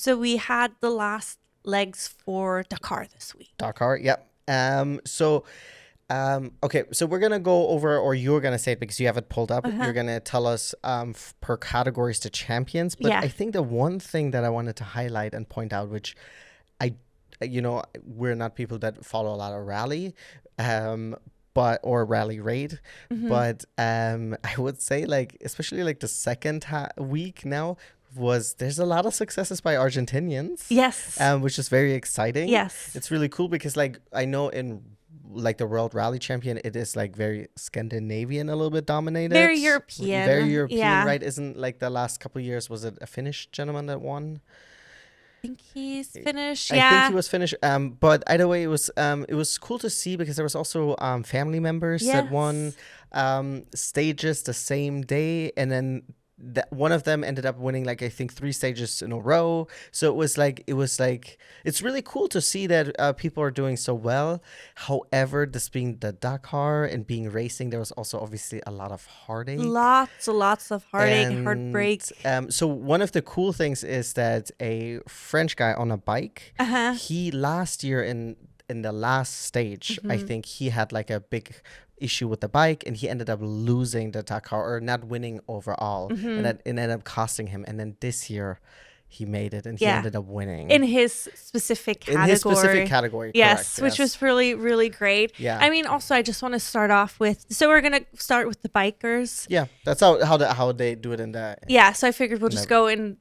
So we had the last legs for Dakar this week. Dakar, yep. Okay, so we're gonna go over, or you're gonna say it because you have it pulled up. You're gonna tell us per categories to champions. But I think the one thing that I wanted to highlight and point out, which we're not people that follow a lot of rally, or rally raid, but I would say especially the second week now. There's a lot of successes by Argentinians. Yes. Which is very exciting. Yes. It's really cool because I know in the World Rally Champion, it is very Scandinavian, a little bit dominated. Very European. Very European, right? Isn't the last couple of years, was it a Finnish gentleman that won? I think he's Finnish. I think he was Finnish. But either way, it was cool to see because there was also family members that won stages the same day, and then one of them ended up winning I think 3 stages in a row. So it was it's really cool to see that people are doing so well. However, this being the Dakar and being racing, there was also obviously a lot of heartache. Lots of heartache, heartbreak. So one of the cool things is that a French guy on a bike, he last year in the last stage, I think he had a big issue with the bike, and he ended up losing the Dakar, or not winning overall, and it ended up costing him. And then this year he made it, and he ended up winning in his specific category. Yes, correct, which was really, really great. Yeah. I mean, also I just want to start off with, so we're gonna start with the bikers. Yeah, that's how they do it in the. Yeah, so I figured we'll just go in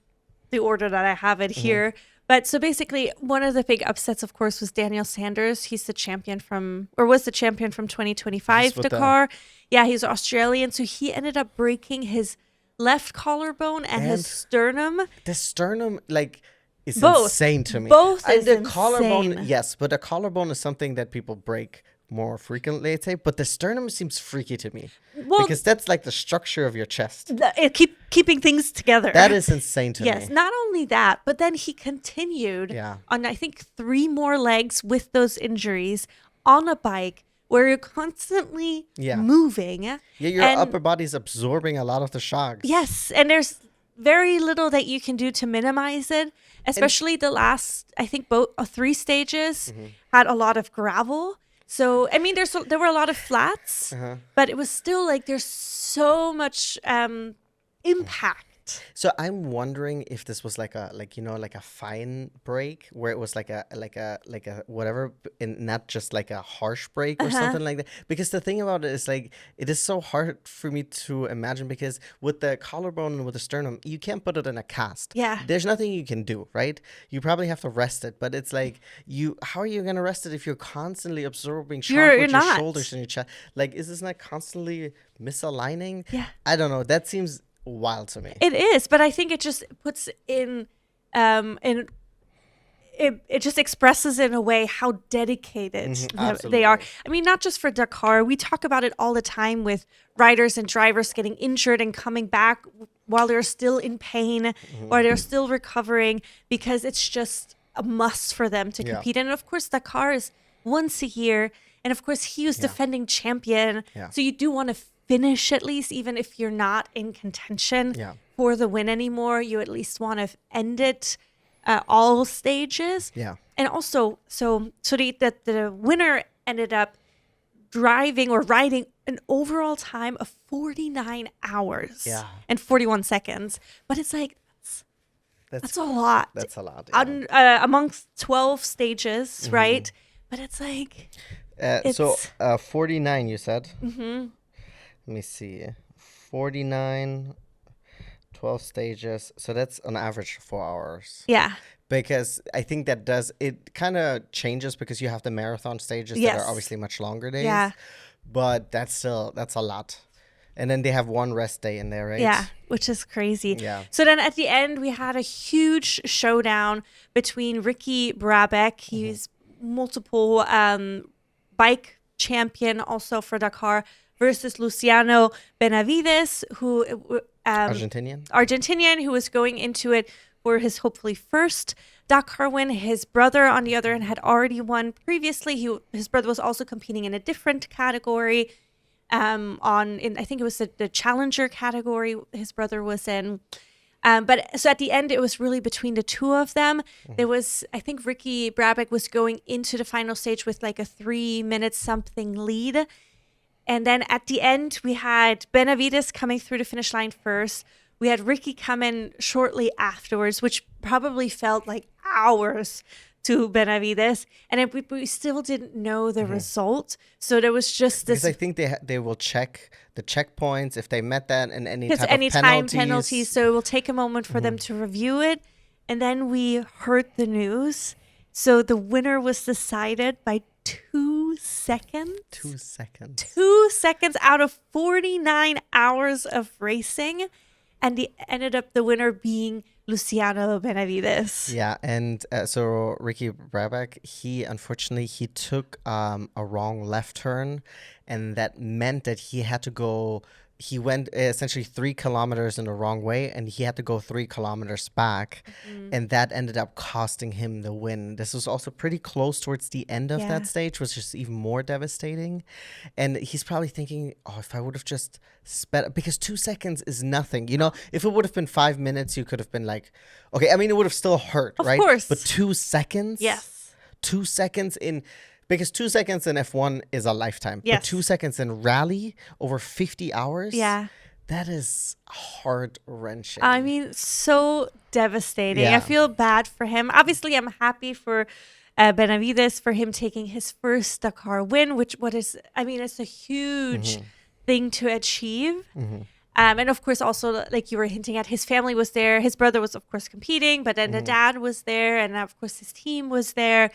the order that I have it here. But so basically, one of the big upsets, of course, was Daniel Sanders. He's the champion was the champion from 2025 Dakar. Yeah, he's Australian. So he ended up breaking his left collarbone and his sternum. The sternum, is both. Insane to me. Both and is the insane. Collarbone, yes, but the collarbone is something that people break more frequently, I'd say. But the sternum seems freaky to me. Well, because that's the structure of your chest. Keeping things together. That is insane to me. Yes, not only that, but then he continued on, I think, 3 more legs with those injuries on a bike where you're constantly moving. Yeah, your upper body's absorbing a lot of the shocks. Yes, and there's very little that you can do to minimize it, especially the last, I think, 3 stages had a lot of gravel. So, I mean, there were a lot of flats, but it was still there's so much impact. So I'm wondering if this was like a fine break, where it was like a whatever, and not just a harsh break or something like that. Because the thing about it is it is so hard for me to imagine, because with the collarbone and with the sternum, you can't put it in a cast. Yeah. There's nothing you can do, right? You probably have to rest it, but it's how are you gonna rest it if you're constantly absorbing shock with your shoulders and your chest? Is this not constantly misaligning? Yeah. I don't know. That seems wild to me. It is, but I think it just puts it just expresses in a way how dedicated they are. I mean, not just for Dakar. We talk about it all the time with riders and drivers getting injured and coming back while they're still in pain or they're still recovering, because it's just a must for them to compete. And of course, Dakar is once a year. And of course, he was defending champion. Yeah. So you do want to finish at least, even if you're not in contention for the win anymore. You at least want to end it all stages. Yeah. And also, so the winner ended up driving or riding an overall time of 49 hours and 41 seconds. But it's that's a lot. That's a lot. Yeah. Amongst 12 stages, right? But it's so 49, you said? Let me see. 49, 12 stages. So that's on average 4 hours. Yeah. Because I think it kind of changes because you have the marathon stages that are obviously much longer days. Yeah. But that's a lot. And then they have 1 rest day in there, right? Yeah, which is crazy. Yeah. So then at the end, we had a huge showdown between Ricky Brabeck. He's multiple bike champion also for Dakar, versus Luciano Benavides, who Argentinian, who was going into it for his hopefully first Dakar win. His brother, on the other hand, had already won previously. His brother was also competing in a different category. I think it was the challenger category his brother was in. But so at the end, it was really between the two of them. There was, I think Ricky Brabeck was going into the final stage with like a 3-minute something lead. And then at the end, we had Benavides coming through the finish line first. We had Ricky come in shortly afterwards, which probably felt like hours to Benavides. And then we still didn't know the result. So there was just this. Because I think they will check the checkpoints if they met that and any type any of penalties. time penalties. So it will take a moment for them to review it. And then we heard the news. So the winner was decided by 2 seconds. 2 seconds. 2 seconds out of 49 hours of racing. And ended up the winner being Luciano Benavides. Yeah, and so Ricky Brabeck, he took a wrong left turn, and that meant that he had to go. He went essentially 3 kilometers in the wrong way, and he had to go 3 kilometers back, and that ended up costing him the win. This was also pretty close towards the end of that stage, which is even more devastating. And he's probably thinking, oh, if I would have just sped, because 2 seconds is nothing. You know, if it would have been 5 minutes, you could have been like, okay, I mean, it would have still hurt, right? Of course. But 2 seconds? Yes. 2 seconds in... Because 2 seconds in F1 is a lifetime. Yes. But 2 seconds in rally over 50 hours? Yeah. That is heart-wrenching. I mean, so devastating. Yeah. I feel bad for him. Obviously, I'm happy for Benavides for him taking his first Dakar win, it's a huge thing to achieve. And of course, also, like you were hinting at, his family was there. His brother was, of course, competing, but then the dad was there. And of course, his team was there.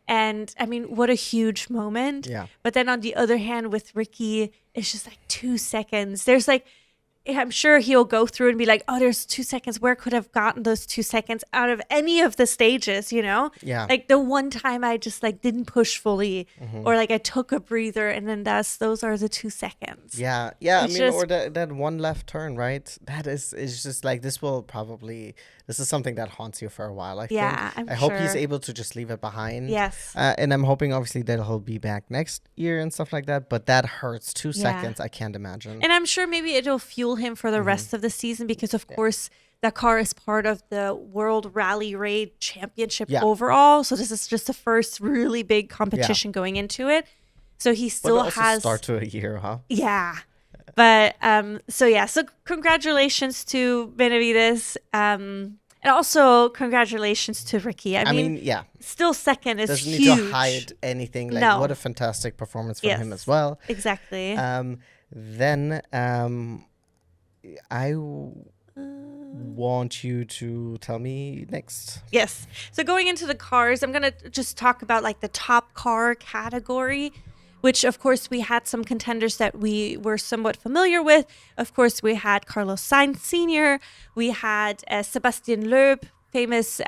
And I mean, what a huge moment. Yeah. But then on the other hand, with Ricky, it's just like 2 seconds. There's like, I'm sure he'll go through and be like, oh, there's 2 seconds. Where could I have gotten those 2 seconds out of any of the stages, you know? Yeah. Like the one time I just like didn't push fully or like I took a breather and then those are the 2 seconds. Yeah. It's I mean, just- or that one left turn, right? That is just like, this is something that haunts you for a while, I think. I'm I hope he's sure. able to just leave it behind. Yes. And I'm hoping, obviously, that he'll be back next year and stuff like that. But that hurts. 2 seconds, I can't imagine. And I'm sure maybe it'll fuel him for the rest of the season because, of course, Dakar is part of the World Rally Raid Championship overall. So this is just the first really big competition going into it. So he still but also has start to a year, huh? Yeah. But so congratulations to Benavides. And also congratulations to Ricky. I mean, still second is doesn't huge. need to hide anything. Like, No. what a fantastic performance from him as well. Exactly. Then I want you to tell me next. Yes. So going into the cars, I'm going to just talk about like the top car category, which of course we had some contenders that we were somewhat familiar with. Of course, we had Carlos Sainz Sr., we had Sebastian Loeb, famous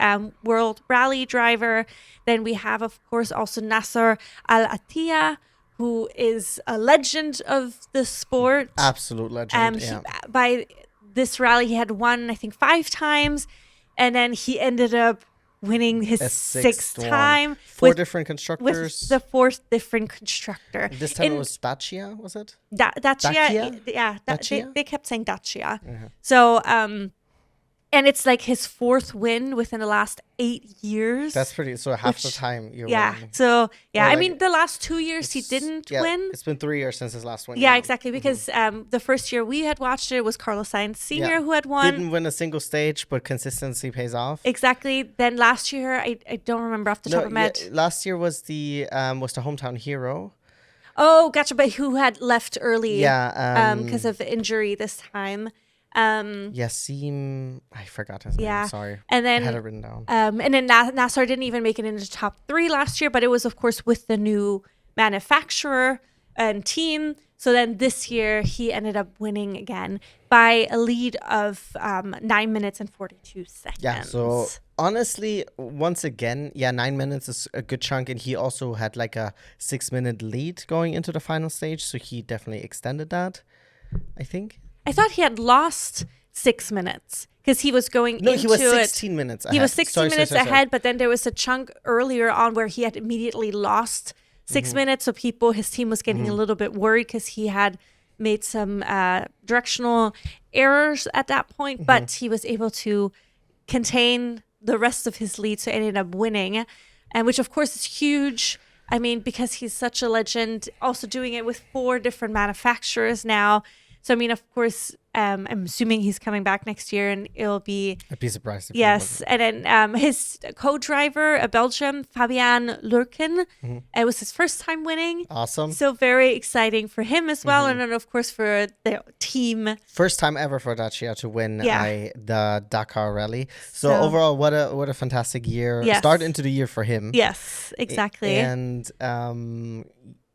world rally driver. Then we have, of course, also Nasser Al-Attiyah, who is a legend of the sport. Absolute legend. By this rally, he had won, I think, 5 times. And then he ended up winning his 6th time. 4 different constructors. With the 4th different constructor. This time it was Dacia, was it? Dacia? Yeah. Dacia? They kept saying Dacia. So, and it's like his 4th win within the last 8 years. That's pretty. So half the time you're winning. So yeah, Or I mean the last 2 years he didn't win. It's been 3 years since his last win. Yeah, exactly. Because the first year we had watched it was Carlos Sainz Sr. who had won. Didn't win a single stage, but consistency pays off. Exactly. Then last year, I don't remember off the top of my head. Last year was the hometown hero. Oh, gotcha. But who had left early? Yeah. Because of injury this time. Yassim, I forgot his name. Sorry. And then I had it written down. And then Nasser didn't even make it into the top 3 last year, but it was of course with the new manufacturer and team. So then this year he ended up winning again by a lead of 9 minutes and 42 seconds. Yeah. So honestly, once again, 9 minutes is a good chunk, and he also had like a 6-minute lead going into the final stage, so he definitely extended that, I think. I thought he had lost 6 minutes because he was going into it. No, he was 16 minutes ahead. He was 16 minutes ahead, but then there was a chunk earlier on where he had immediately lost 6 minutes. So his team was getting a little bit worried because he had made some directional errors at that point, but he was able to contain the rest of his lead, so ended up winning, and which of course is huge. I mean, because he's such a legend, also doing it with 4 different manufacturers now. So, I mean, of course, I'm assuming he's coming back next year, and it'll be... I'd be surprised if he Yes, wasn't. and then his co-driver, a Belgian, Fabian Lurken, it was his first time winning. Awesome. So very exciting for him as well, and then, of course, for the team. First time ever for Dacia to win the Dakar Rally. So overall, what a fantastic year. Yes. Start into the year for him. Yes, exactly. And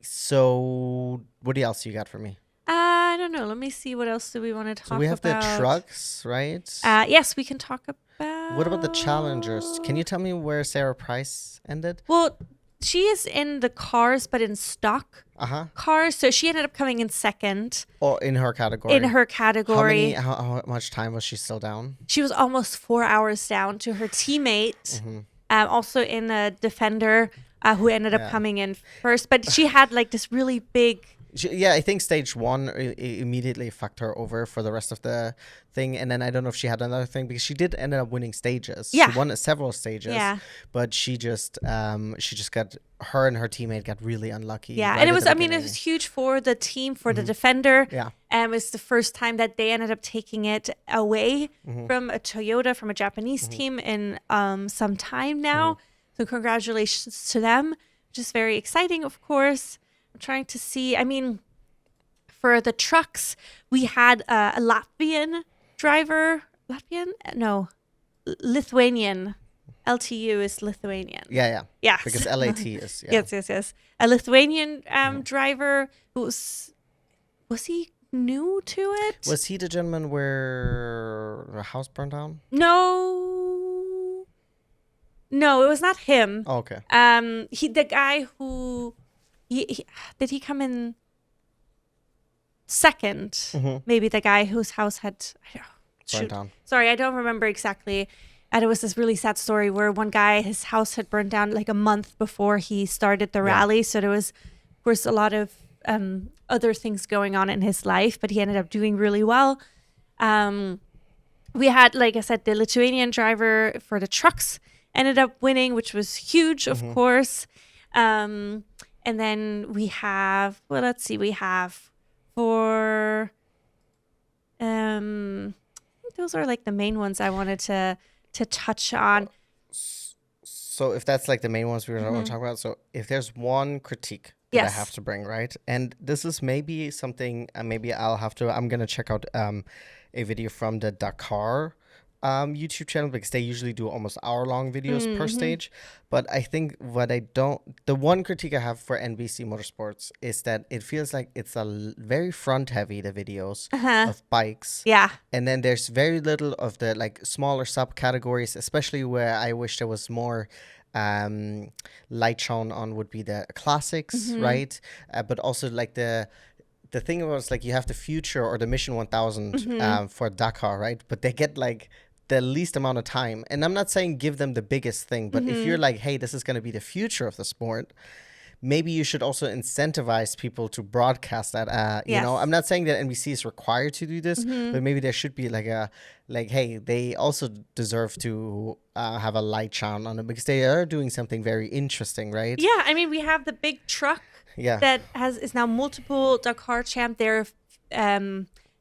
so what else you got for me? I don't know. Let me see. What else do we want to talk about? So we have the trucks, right? Yes, we can talk about... What about the challengers? Can you tell me where Sarah Price ended? Well, she is in the cars, but in stock cars. So she ended up coming in second. Or in her category? In her category. How much time was she still down? She was almost 4 hours down to her teammate. Also in a Defender who ended up coming in first. But she had like this really big... I think stage 1 immediately fucked her over for the rest of the thing. And then I don't know if she had another thing, because she did end up winning stages. Yeah. She won several stages. Yeah. But she just got, her and her teammate got really unlucky. Yeah. Right, and it was, it was huge for the team, for the Defender. Yeah. It's the first time that they ended up taking it away from a Toyota, from a Japanese team in some time now. So congratulations to them, which is very exciting, of course. Trying to see, I mean, for the trucks, we had a Latvian driver. Lithuanian. LTU is Lithuanian. Yeah. Yes. Because LAT is. Yeah. Yes. A Lithuanian driver who was he new to it? Was he the gentleman where the house burned down? No, it was not him. Oh, okay. The guy who... did he come in second? Maybe the guy whose house had burned down. Sorry, I don't remember exactly. And it was this really sad story where one guy, his house had burned down like a month before he started the rally. So there was, of course, a lot of other things going on in his life, but he ended up doing really well. We had, like I said, the Lithuanian driver for the trucks ended up winning, which was huge, of course. And then we have, we have for, I think those are like the main ones I wanted to touch on. So if that's like the main ones we were going to talk about, so if there's one critique that I have to bring, right? And this is maybe something, maybe I'm going to check out a video from the Dakar YouTube channel, because they usually do almost hour-long videos per stage. But I think the one critique I have for NBC Motorsports is that it feels like it's very front-heavy, the videos of bikes. Yeah. And then there's very little of the like smaller subcategories, especially where I wish there was more light shown on would be the classics, right? But also like the thing was like you have the Future or the Mission 1000 for Dakar, right? But they get like the least amount of time. And I'm not saying give them the biggest thing, but if you're like, hey, this is going to be the future of the sport, maybe you should also incentivize people to broadcast that. You know, I'm not saying that NBC is required to do this, but maybe there should be hey, they also deserve to have a light shine on it, because they are doing something very interesting, right? Yeah, I mean, we have the big truck that is now multiple Dakar champ.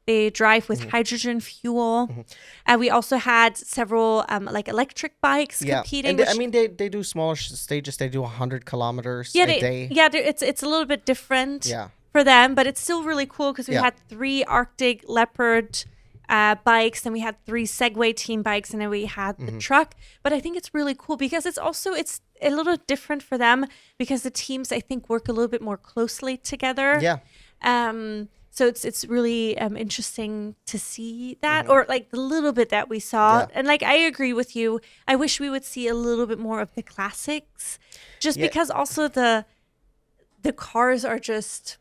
They drive with hydrogen fuel. And we also had several like electric bikes competing. And I mean, they do smaller stages. They do 100 kilometers a day. Yeah, it's a little bit different for them, but it's still really cool, because we had 3 Arctic Leopard bikes, and we had 3 Segway team bikes, and then we had the truck. But I think it's really cool because it's a little different for them, because the teams, I think, work a little bit more closely together. Yeah. So it's really interesting to see that, or like the little bit that we saw. And like, I agree with you. I wish we would see a little bit more of the classics, just because also the cars are just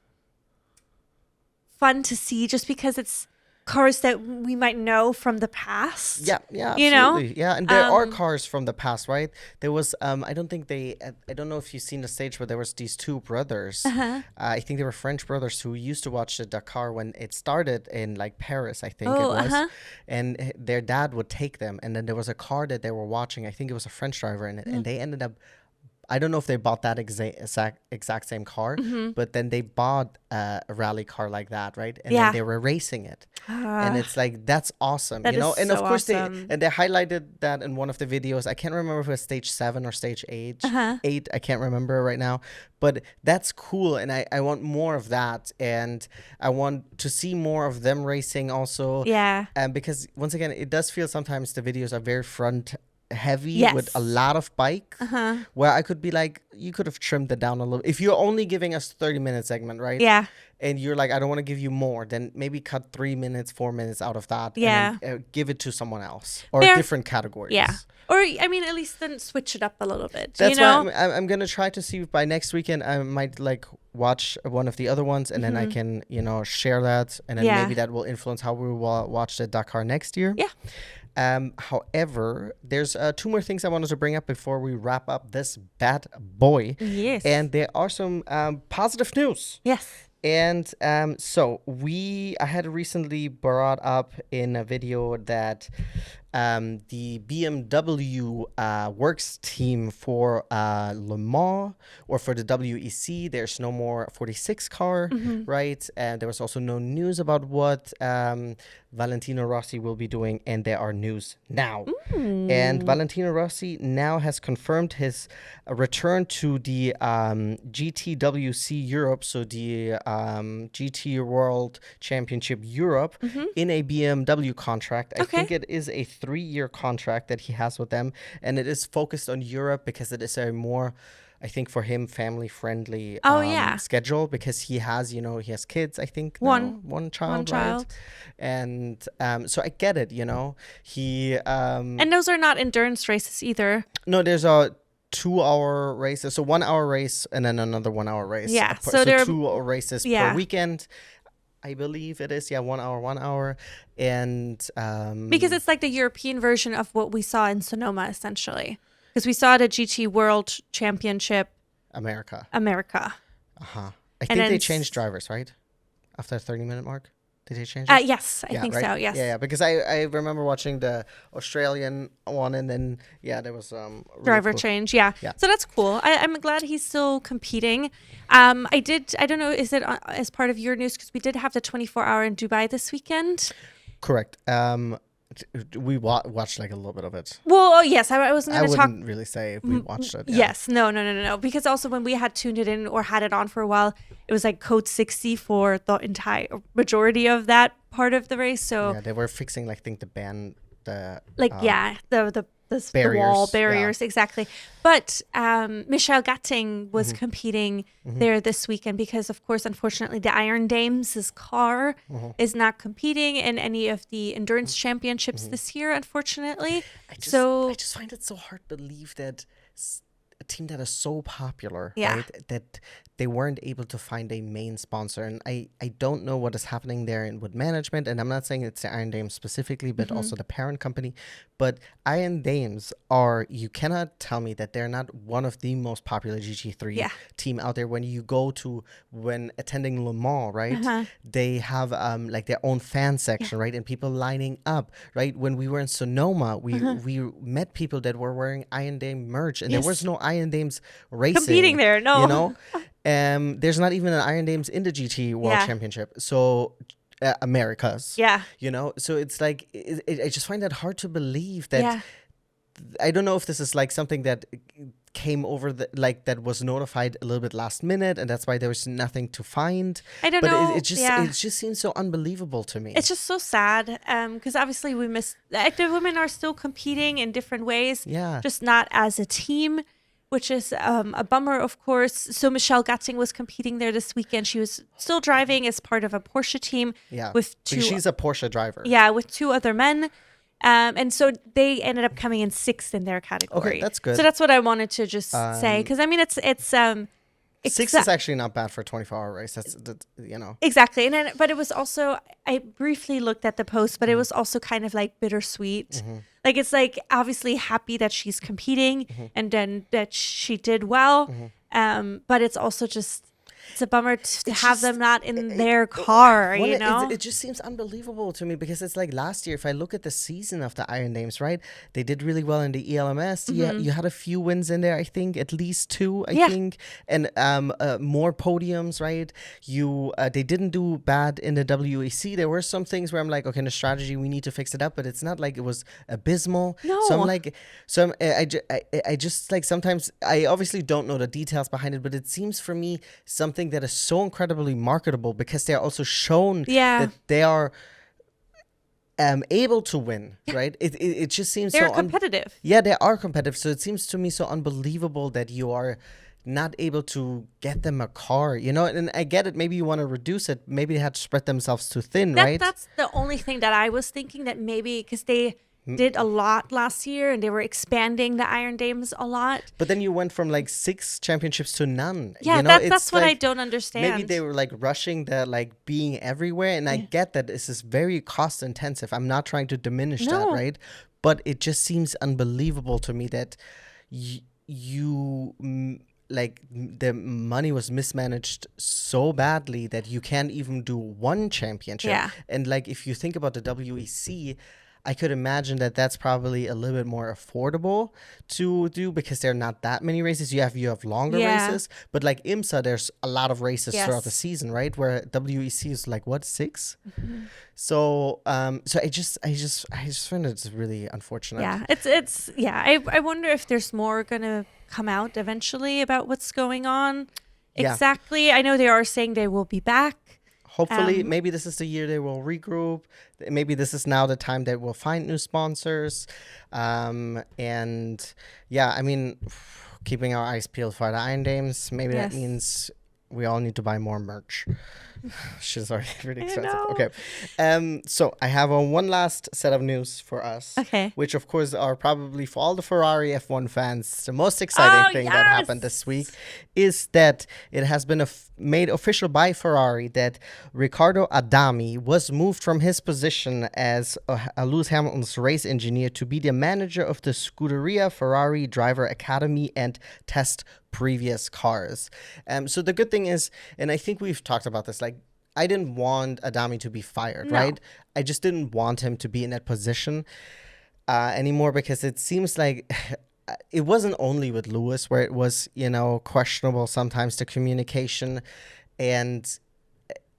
fun to see, just because it's cars that we might know from the past. Yeah, yeah, you know? absolutely. Yeah, and there are cars from the past, right? There was, I don't think I don't know if you've seen the stage, but there was these two brothers. I think they were French brothers who used to watch the Dakar when it started in like Paris, I think it was. And their dad would take them. And then there was a car that they were watching. I think it was a French driver in it. And they ended up, I don't know if they bought that exact same car, but then they bought a rally car like that, right? And then they were racing it. And it's like, that's awesome, you know? And of course, they highlighted that in one of the videos. I can't remember if it was stage 7 or stage 8. 8, I can't remember right now. But that's cool, and I want more of that. And I want to see more of them racing also. Yeah. Because, once again, it does feel sometimes the videos are very front heavy with a lot of bike, where I could be like, you could have trimmed it down a little. If you're only giving us 30-minute segment, right? Yeah. And you're like, I don't want to give you more, then maybe cut 3 minutes, 4 minutes out of that. Yeah. And then, give it to someone else or different categories. Yeah. Or, I mean, at least then switch it up a little bit. That's why I'm going to try to see if by next weekend I might like watch one of the other ones, and then I can, share that. And then maybe that will influence how we will watch the Dakar next year. Yeah. However, there's 2 more things I wanted to bring up before we wrap up this bad boy. Yes. And there are some positive news. Yes. And so I had recently brought up in a video that the BMW works team for Le Mans or for the WEC, there's no more 46 car, right? And there was also no news about what Valentino Rossi will be doing, and there are news now. And Valentino Rossi now has confirmed his return to the GTWC Europe, so the GT World Championship Europe, in a BMW contract. I think it is a 3-year contract that he has with them, and it is focused on Europe because it is a more, I think, for him, family-friendly schedule, because he has, he has kids, I think. One child, right? And so I get it, He... and those are not endurance races either. No, there's a 2-hour races. So 1 hour race and then another 1 hour race. Yeah. So there are 2 races per weekend. I believe it is. Yeah, 1 hour. And because it's like the European version of what we saw in Sonoma, essentially. Because we saw it at GT World Championship. America. I think they changed drivers, right? After the 30-minute mark? Did they change it? Yes, I think so, yes. Yeah, because I remember watching the Australian one, and then, there was really driver cool change, yeah. So that's cool. I'm glad he's still competing. I don't know, is it as part of your news? Because we did have the 24-hour in Dubai this weekend. Correct. We watched like a little bit of it. Well, yes, I wasn't going to talk. I wouldn't really say if we watched it. Yeah. Yes, no. Because also when we had tuned it in or had it on for a while, it was like code 60 for the entire majority of that part of the race. So they were fixing, like, I think the the wall barriers, exactly. But Michelle Gatting was competing there this weekend because, of course, unfortunately, the Iron Dames' car is not competing in any of the endurance championships this year, unfortunately. I just find it so hard to believe that a team that is so popular, right, that they weren't able to find a main sponsor. And I don't know what is happening there with management. And I'm not saying it's the Iron Dames specifically, but also the parent company. But Iron Dames you cannot tell me that they're not one of the most popular GT3 team out there. When attending Le Mans, right, they have like their own fan section, right, and people lining up, right. When we were in Sonoma, we met people that were wearing Iron Dame merch, and there was no Iron Dames racing competing there, no. There's not even an Iron Dames in the GT World Championship. So Americas. Yeah. So it's like, I just find that hard to believe that. I don't know if this is like something that came over that was notified a little bit last minute, and that's why there was nothing to find. I don't know. It just seems so unbelievable to me. It's just so sad because obviously we miss the active women are still competing in different ways. Yeah. Just not as a team, which is a bummer, of course. So Michelle Gatting was competing there this weekend. She was still driving as part of a Porsche team. Yeah. With she's a Porsche driver. Yeah, with 2 other men. And so they ended up coming in 6th in their category. Okay, that's good. So that's what I wanted to just say, because I mean it's 6 is actually not bad for a 24-hour race. That's Exactly. And then, but it was also, I briefly looked at the post, but it was also kind of like bittersweet. Like, it's like obviously happy that she's competing and then that she did well. But it's also just, it's a bummer to have them not in their car, It just seems unbelievable to me because it's like last year, if I look at the season of the Iron Dames, right? They did really well in the ELMS. Yeah, you had a few wins in there, I think, at least 2, I think. And more podiums, right? They didn't do bad in the WEC. There were some things where I'm like, okay, in the strategy, we need to fix it up, but it's not like it was abysmal. No. So I'm like, I just like sometimes, I obviously don't know the details behind it, but it seems for me something that is so incredibly marketable because they're also shown that they are able to win, right? It just seems they're competitive. They are competitive. So it seems to me so unbelievable that you are not able to get them a car, and I get it. Maybe you want to reduce it. Maybe they had to spread themselves too thin, right? That's the only thing that I was thinking, that maybe because they did a lot last year and they were expanding the Iron Dames a lot. But then you went from like 6 championships to none. Yeah, that's what I don't understand. Maybe they were like rushing the like being everywhere. And I get that this is very cost intensive. I'm not trying to diminish that, right? But it just seems unbelievable to me that like the money was mismanaged so badly that you can't even do 1 championship. Yeah. And like if you think about the WEC, I could imagine that that's probably a little bit more affordable to do because there are not that many races. You have longer races, but like IMSA, there's a lot of races throughout the season, right? Where WEC is like 6. So I just find it's really unfortunate. Yeah, it's I wonder if there's more gonna come out eventually about what's going on. Exactly. I know they are saying they will be back. Hopefully, maybe this is the year they will regroup. Maybe this is now the time they will find new sponsors. And yeah, I mean, keeping our eyes peeled for the Iron Dames. Maybe that means we all need to buy more merch. She's already really expensive. Okay. So I have one last set of news for us. Okay. Which of course are probably for all the Ferrari F1 fans, the most exciting thing that happened this week is that it has been made official by Ferrari that Riccardo Adami was moved from his position as Lewis Hamilton's race engineer to be the manager of the Scuderia Ferrari Driver Academy and test previous cars. So the good thing is, and I think we've talked about this, like I didn't want Adami to be fired, right? I just didn't want him to be in that position anymore because it seems like it wasn't only with Lewis where it was, questionable sometimes, the communication, and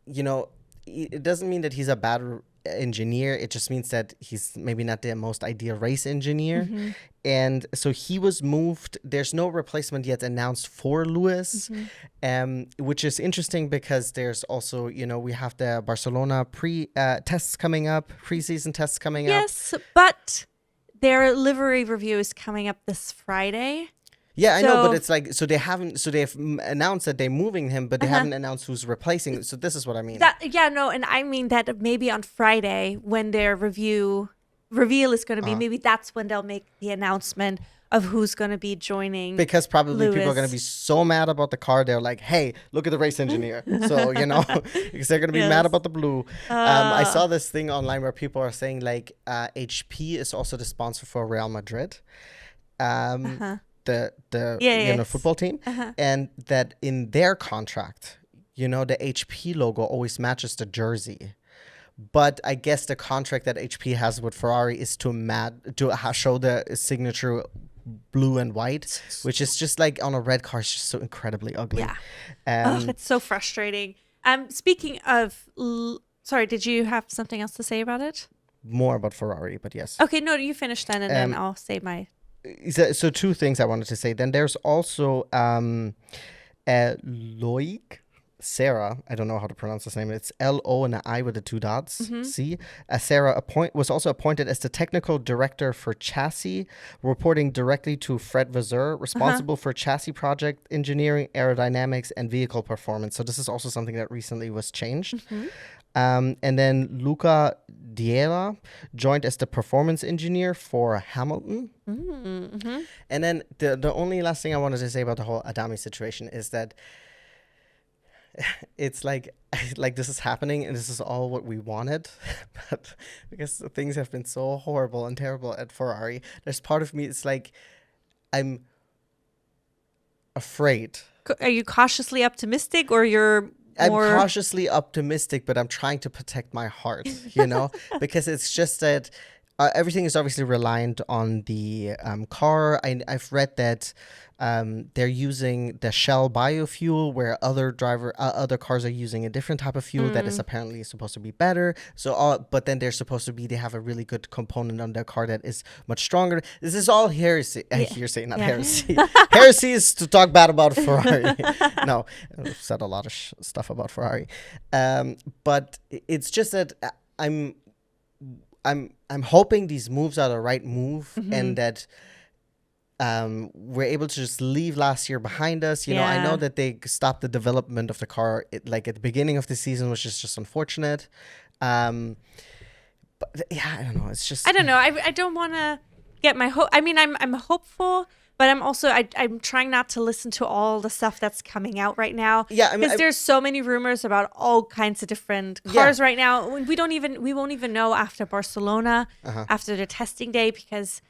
it doesn't mean that he's a bad engineer. It just means that he's maybe not the most ideal race engineer. And so he was moved. There's no replacement yet announced for Lewis, which is interesting because there's also, we have the Barcelona tests coming up, preseason tests coming up. Yes, but their livery review is coming up this Friday. Yeah, I know, but it's like, so they've announced that they're moving him, but they haven't announced who's replacing. So this is what I mean. And I mean that maybe on Friday when their reveal is going to be, maybe that's when they'll make the announcement of who's going to be joining. Because probably Lewis. People are going to be so mad about the car. They're like, hey, look at the race engineer. So, because they're going to be mad about the blue. I saw this thing online where people are saying like HP is also the sponsor for Real Madrid. The football team, and that in their contract, the HP logo always matches the jersey. But I guess the contract that HP has with Ferrari is to show the signature blue and white, which is just like on a red car, it's just so incredibly ugly. Yeah, it's so frustrating. Speaking of, sorry, did you have something else to say about it? More about Ferrari, but yes. Okay, no, you finish then, and then I'll say my. So 2 things I wanted to say. Then there's also Loic Serra. I don't know how to pronounce his name. It's L-O and an I with the 2 dots. See, Serra was also appointed as the technical director for chassis, reporting directly to Fred Vasseur, responsible for chassis project engineering, aerodynamics, and vehicle performance. So this is also something that recently was changed. And then Luca Diela joined as the performance engineer for Hamilton. And then the only last thing I wanted to say about the whole Adami situation is that it's like this is happening and this is all what we wanted, but because things have been so horrible and terrible at Ferrari, there's part of me, it's like I'm afraid. Are you cautiously optimistic, or you're more... I'm cautiously optimistic, but I'm trying to protect my heart, because it's just that everything is obviously reliant on the car. I've read that they're using the Shell biofuel, where other cars are using a different type of fuel that is apparently supposed to be better. So, but then they're supposed to they have a really good component on their car that is much stronger. This is all heresy. Hearsay, not heresy. Heresy is to talk bad about Ferrari. No, I've said a lot of stuff about Ferrari, but it's just that I'm hoping these moves are the right move, and that we're able to just leave last year behind us. I know that they stopped the development of the car at the beginning of the season, which is just unfortunate. But yeah, I don't know. It's just, I don't know. I don't want to get my hope. I mean, I'm hopeful, but I'm also I'm trying not to listen to all the stuff that's coming out right now. Yeah, I mean, because there's so many rumors about all kinds of different cars right now. We won't even know after Barcelona, after the testing day, because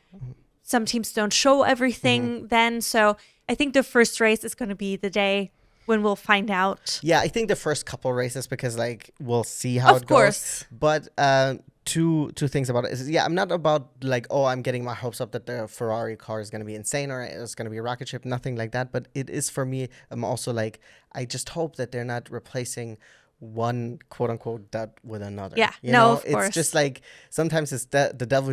some teams don't show everything then. So I think the first race is going to be the day when we'll find out. Yeah, I think the first couple races, because we'll see how it goes. But two things about it is, I'm not about I'm getting my hopes up that the Ferrari car is going to be insane or it's going to be a rocket ship, nothing like that. But it is, for me, I'm also I just hope that they're not replacing one quote unquote dud with another. Of course. It's just sometimes it's the devil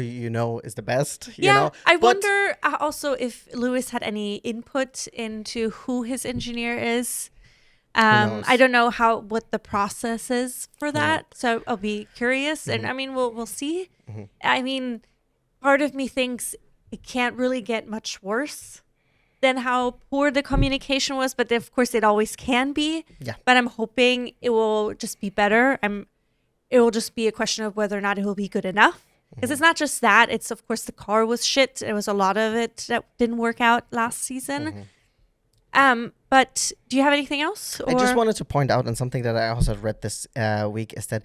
is the best. I wonder also if Lewis had any input into who his engineer is. I don't know what the process is for that, so I'll be curious. And I mean, we'll see. I mean, part of me thinks it can't really get much worse than how poor the communication was, but of course it always can be. But I'm hoping it will just be better. It will just be a question of whether or not it will be good enough, because it's not just that. It's, of course, the car was shit. There was a lot of it that didn't work out last season. But do you have anything else? I just wanted to point out, and something that I also read this week, is that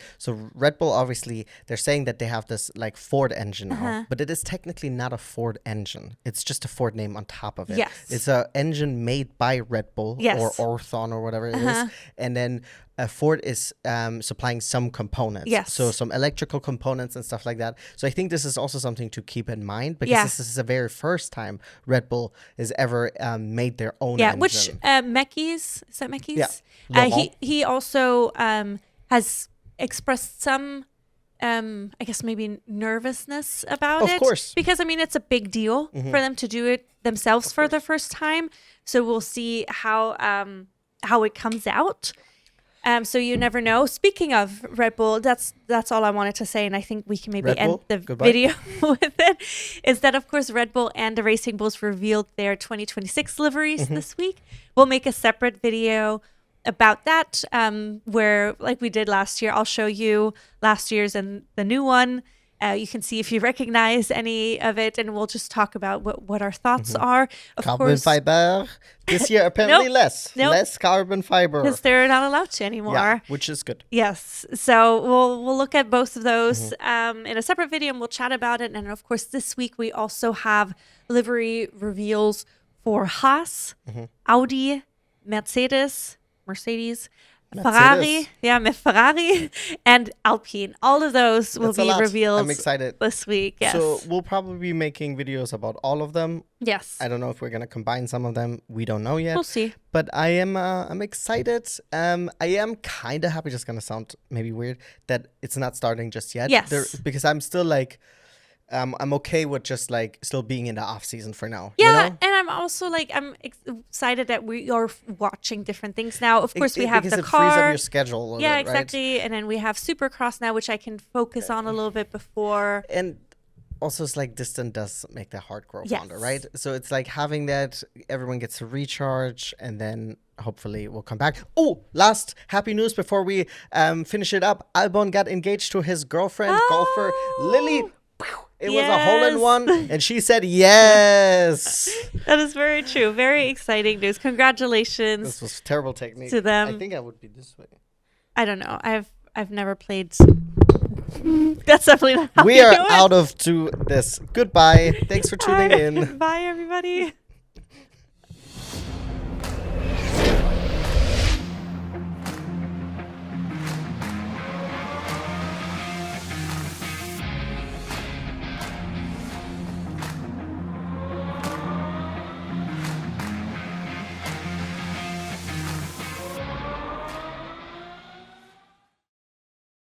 Red Bull, obviously, they're saying that they have this Ford engine now, but it is technically not a Ford engine. It's just a Ford name on top of it. Yes. It's an engine made by Red Bull or Orthon or whatever it is. And then Ford is supplying some components. Yes. So some electrical components and stuff like that. So I think this is also something to keep in mind, because this is the very first time Red Bull has ever made their own engine. Which Mekis, is that Mekis? Yeah. He also has expressed some, I guess maybe nervousness about it. Of course. Because, I mean, it's a big deal for them to do it themselves for the first time. So we'll see how it comes out. So you never know. Speaking of Red Bull, that's all I wanted to say, and I think we can maybe end the video with it. Is that, of course, Red Bull and the Racing Bulls revealed their 2026 liveries this week. We'll make a separate video about that, where, like we did last year, I'll show you last year's and the new one. You can see if you recognize any of it, and we'll just talk about what our thoughts are. Of course, fiber this year apparently less carbon fiber, because they're not allowed to anymore. Yeah, which is good. Yes, so we'll look at both of those in a separate video, and we'll chat about it. And of course, this week we also have livery reveals for Haas, Audi, Mercedes. Ferrari, Ferrari and Alpine. All of those will be revealed. I'm excited this week. Yes. So we'll probably be making videos about all of them. Yes. I don't know if we're gonna combine some of them. We don't know yet. We'll see. But I'm excited. I am kind of happy. Just gonna sound maybe weird that it's not starting just yet. Yes. Because I'm still I'm okay with just still being in the off season for now. Yeah, and I'm also I'm excited that we are watching different things now. Of course, we have the car. Because it frees up your schedule a little bit, exactly. Right? And then we have Supercross now, which I can focus on a little bit before. And also, it's distance does make the heart grow fonder, right? So it's having that, everyone gets to recharge, and then hopefully we'll come back. Oh, last happy news before we finish it up. Albon got engaged to his girlfriend, golfer Lily. It was a hole-in-one, and she said yes. That is very true. Very exciting news. Congratulations. This was terrible technique. To them. I think I would be this way. I don't know. I've never played. That's definitely not how We are out of to this. Goodbye. Thanks for tuning in. Bye, everybody.